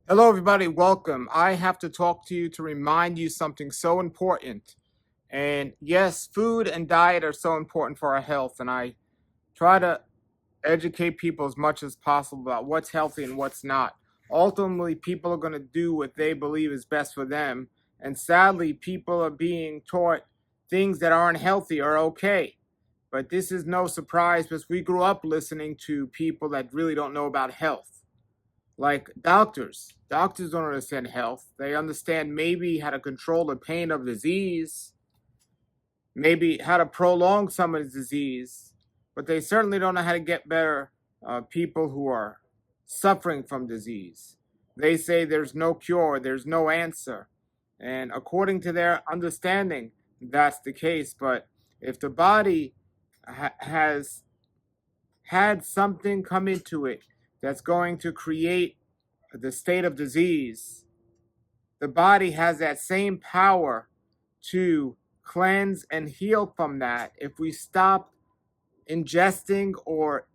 Hello, everybody. Welcome. I have to talk to you to remind you something so important. And yes, food and diet are so important for our health. And I try to educate people as much as possible about what's healthy and what's not. Ultimately, people are going to do what they believe is best for them. And sadly, people are being taught things that aren't healthy are okay. But this is no surprise because we grew up listening to people that really don't know about health, like doctors. Doctors don't understand health. They understand maybe how to control the pain of disease, maybe how to prolong someone's disease, but they certainly don't know how to get better people who are suffering from disease. They say there's no cure, there's no answer. And according to their understanding, that's the case. But if the body has had something come into it that's going to create the state of disease, the body has that same power to cleanse and heal from that if we stop ingesting or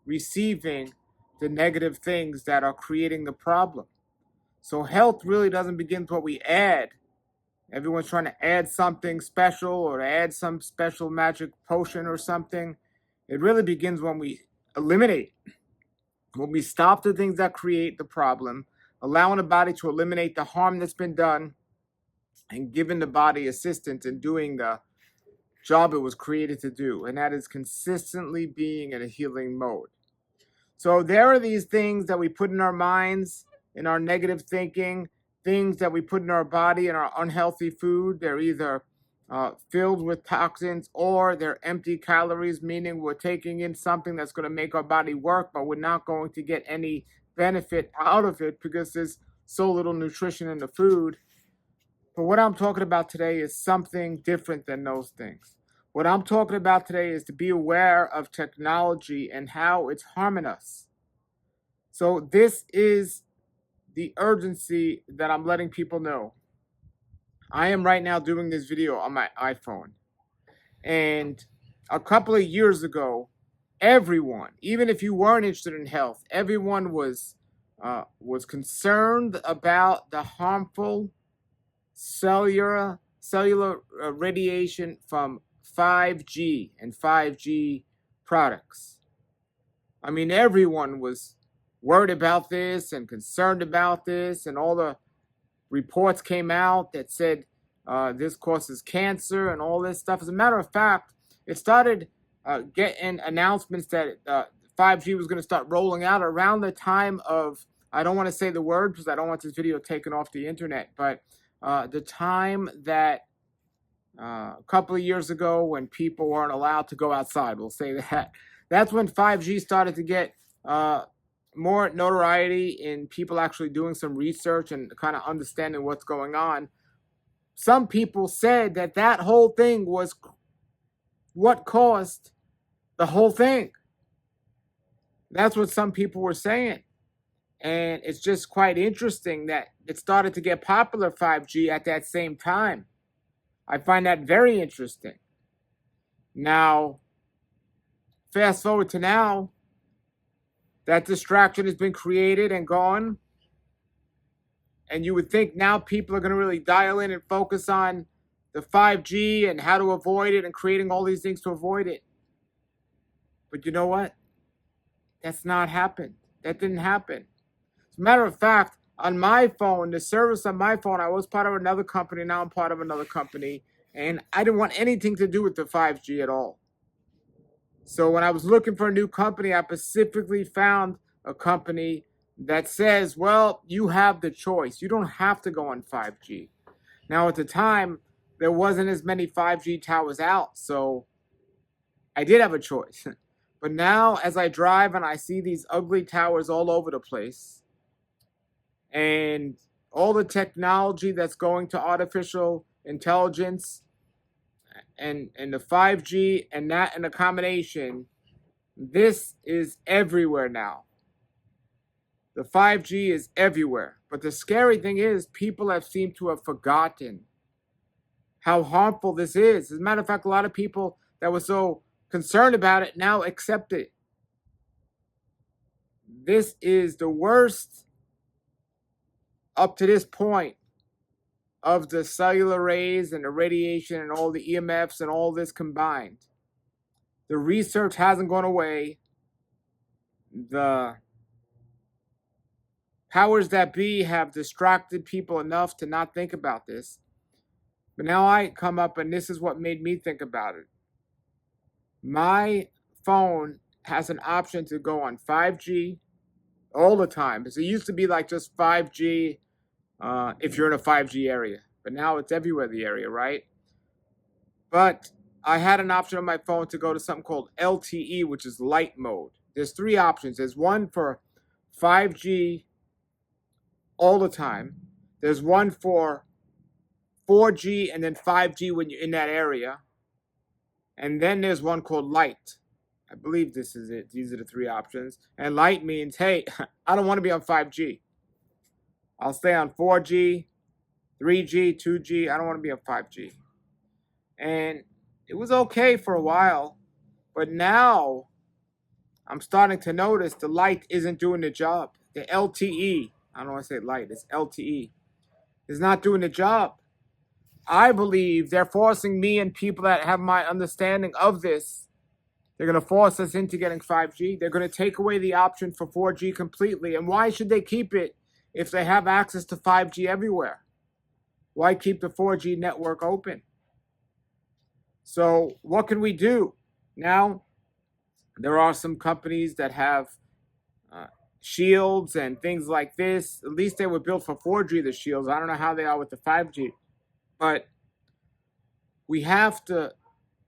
receiving the negative things that are creating the problem. So health really doesn't begin with what we add. Everyone's trying to add something special or add some special magic potion or something. It really begins when we eliminate, when we stop the things that create the problem, allowing the body to eliminate the harm that's been done, and giving the body assistance in doing the job it was created to do, and that is consistently being in a healing mode. So there are these things that we put in our minds, in our negative thinking, things that we put in our body in our unhealthy food. They're either filled with toxins or they're empty calories, meaning we're taking in something that's going to make our body work, but we're not going to get any benefit out of it because there's so little nutrition in the food. But what I'm talking about today is something different than those things. What I'm talking about today is to be aware of technology and how it's harming us. So, this is the urgency that I'm letting people know. I am right now doing this video on my iPhone. And a couple of years ago, everyone, even if you weren't interested in health, everyone was concerned about the harmful cellular radiation from 5G and 5G products. I mean, everyone was worried about this and concerned about this, and all the reports came out that said this causes cancer and all this stuff. As a matter of fact, it started getting announcements that 5G was going to start rolling out around the time of, I don't want to say the word because I don't want this video taken off the internet, but the time that a couple of years ago when people weren't allowed to go outside, we'll say that. That's when 5G started to get more notoriety in people actually doing some research and kind of understanding what's going on. Some people said that that whole thing was what caused the whole thing. That's what some people were saying. And it's just quite interesting that it started to get popular, 5G, at that same time. I find that very interesting. Now, fast forward to now, that distraction has been created and gone. And you would think now people are going to really dial in and focus on the 5G and how to avoid it and creating all these things to avoid it. But you know what? That's not happened. That didn't happen. As a matter of fact, on my phone, the service on my phone, I was part of another company. Now I'm part of another company. And I didn't want anything to do with the 5G at all. So when I was looking for a new company, I specifically found a company that says, well, you have the choice. You don't have to go on 5G. Now, at the time, there wasn't as many 5G towers out, so I did have a choice. But now, as I drive and I see these ugly towers all over the place, and all the technology that's going to artificial intelligence and the 5G and that in a combination, this is everywhere now. The 5G is everywhere. But the scary thing is people have seemed to have forgotten how harmful this is. As a matter of fact, a lot of people that were so concerned about it now accept it. This is the worst up to this point of the cellular rays and the radiation and all the EMFs and all this combined, the research hasn't gone away. The powers that be have distracted people enough to not think about this. But now I come up, and this is what made me think about it. My phone has an option to go on 5G all the time. Because it used to be like just 5G if you're in a 5G area. But now it's everywhere in the area, right? But I had an option on my phone to go to something called LTE, which is light mode. There's 3 options. There's one for 5G all the time. There's one for 4G and then 5G when you're in that area. And then there's one called light. I believe this is it. These are the 3 options. And light means, hey, I don't want to be on 5G. I'll stay on 4G, 3G, 2G. I don't want to be on 5G. And it was okay for a while. But now I'm starting to notice the light isn't doing the job. The LTE, I don't want to say light, it's LTE, is not doing the job. I believe they're forcing me and people that have my understanding of this. They're going to force us into getting 5G. They're going to take away the option for 4G completely. And why should they keep it if they have access to 5G everywhere? Why keep the 4G network open? So what can we do? Now, there are some companies that have shields and things like this. At least they were built for 4G, the shields. I don't know how they are with the 5G. But we have to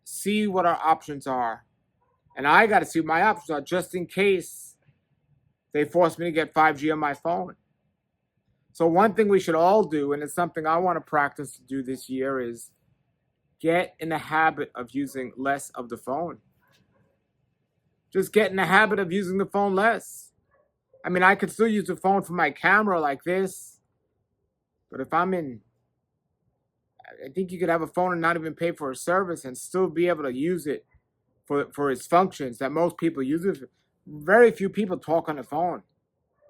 see what our options are. And I got to see what my options are just in case they force me to get 5G on my phone. So one thing we should all do, and it's something I want to practice to do this year, is get in the habit of using less of the phone. Just get in the habit of using the phone less. I mean, I could still use the phone for my camera like this. But if I'm in, I think you could have a phone and not even pay for a service and still be able to use it for its functions that most people use it. Very few people talk on the phone,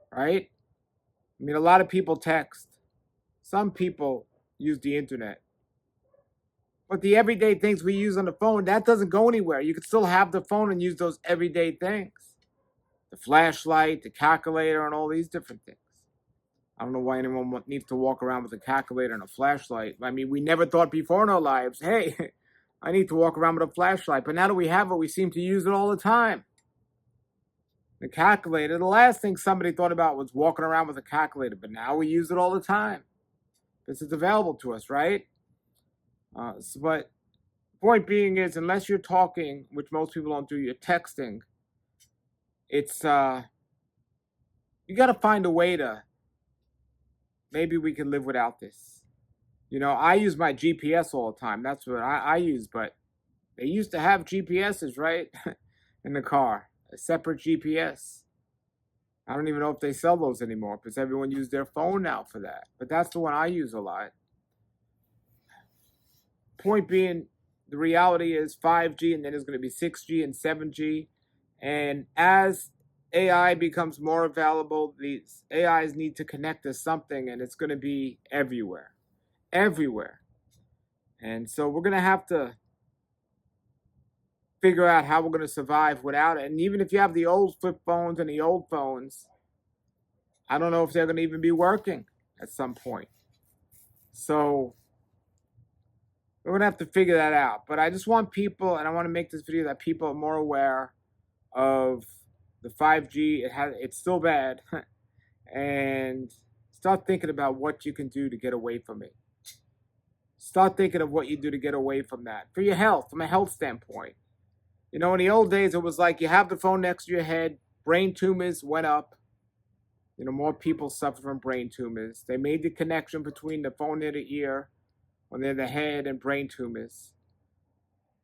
right? I mean, a lot of people text. Some people use the internet. But the everyday things we use on the phone, that doesn't go anywhere. You can still have the phone and use those everyday things. The flashlight, the calculator, and all these different things. I don't know why anyone needs to walk around with a calculator and a flashlight. I mean, we never thought before in our lives, hey, I need to walk around with a flashlight. But now that we have it, we seem to use it all the time. The calculator, the last thing somebody thought about was walking around with a calculator. But now we use it all the time. This is available to us, right? But point being is, unless you're talking, which most people don't do, you're texting, it's, you got to find a way to, maybe we can live without this. You know, I use my GPS all the time. That's what I use. But they used to have GPSs, right? In the car. A separate GPS. I don't even know if they sell those anymore because everyone uses their phone now for that. But that's the one I use a lot. Point being, the reality is 5G, and then there's going to be 6G and 7G. And as AI becomes more available, these AIs need to connect to something, and it's going to be everywhere. Everywhere. And so we're going to have to figure out how we're going to survive without it. And even if you have the old flip phones and the old phones, I don't know if they're going to even be working at some point. So we're going to have to figure that out. But I just want people, and I want to make this video that people are more aware of the 5G. It's still bad. And start thinking about what you can do to get away from it. Start thinking of what you do to get away from that. For your health, from a health standpoint. You know, in the old days, it was like you have the phone next to your head. Brain tumors went up. You know, more people suffer from brain tumors. They made the connection between the phone near the ear, or near the head, and brain tumors.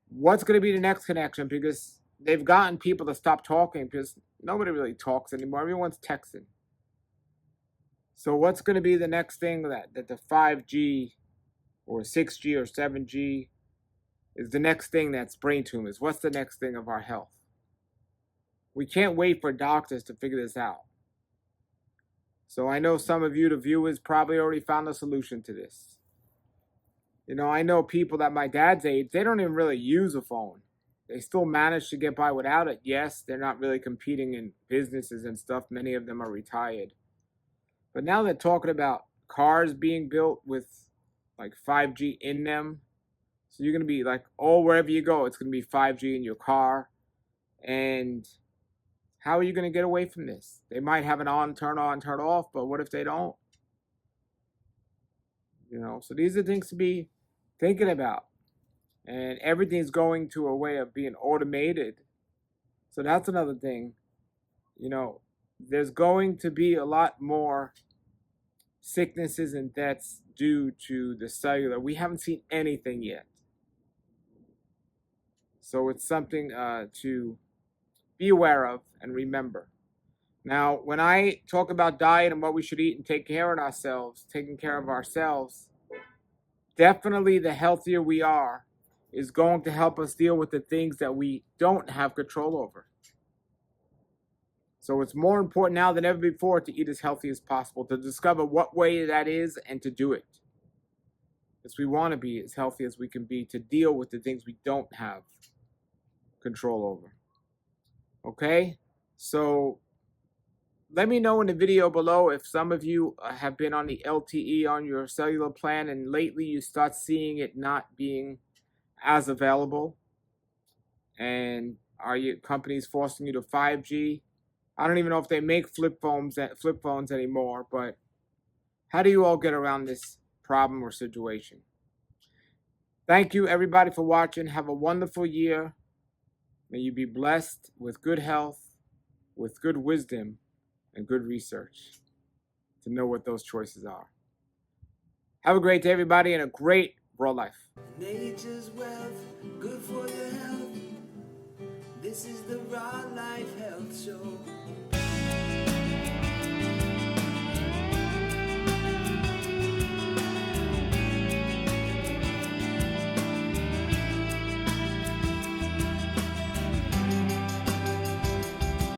What's going to be the next connection? Because they've gotten people to stop talking because nobody really talks anymore. Everyone's texting. So what's going to be the next thing that the 5G or 6G or 7G is the next thing that's brain tumors? What's the next thing of our health? We can't wait for doctors to figure this out. So I know some of you, the viewers, probably already found a solution to this. You know, I know people that my dad's age, they don't even really use a phone. They still manage to get by without it. Yes, they're not really competing in businesses and stuff. Many of them are retired. But now they're talking about cars being built with like 5G in them. So you're going to be like, oh, wherever you go, it's going to be 5G in your car. And how are you going to get away from this? They might have an on, turn off, but what if they don't? You know, so these are things to be thinking about. And everything's going to a way of being automated. So that's another thing. You know, there's going to be a lot more sicknesses and deaths due to the cellular. We haven't seen anything yet. So it's something to be aware of and remember. Now, when I talk about diet and what we should eat and take care of ourselves, taking care of ourselves, definitely the healthier we are is going to help us deal with the things that we don't have control over. So it's more important now than ever before to eat as healthy as possible, to discover what way that is and to do it. Because we want to be as healthy as we can be to deal with the things we don't have control over. Okay? So let me know in the video below if some of you have been on the LTE on your cellular plan and lately you start seeing it not being as available. And are your companies forcing you to 5G? I don't even know if they make flip phones anymore, but how do you all get around this problem or situation? Thank you everybody for watching. Have a wonderful year. May you be blessed with good health, with good wisdom, and good research to know what those choices are. Have a great day, everybody, and a great Raw Life. Nature's wealth, good for your health. This is the Raw Life Health Show.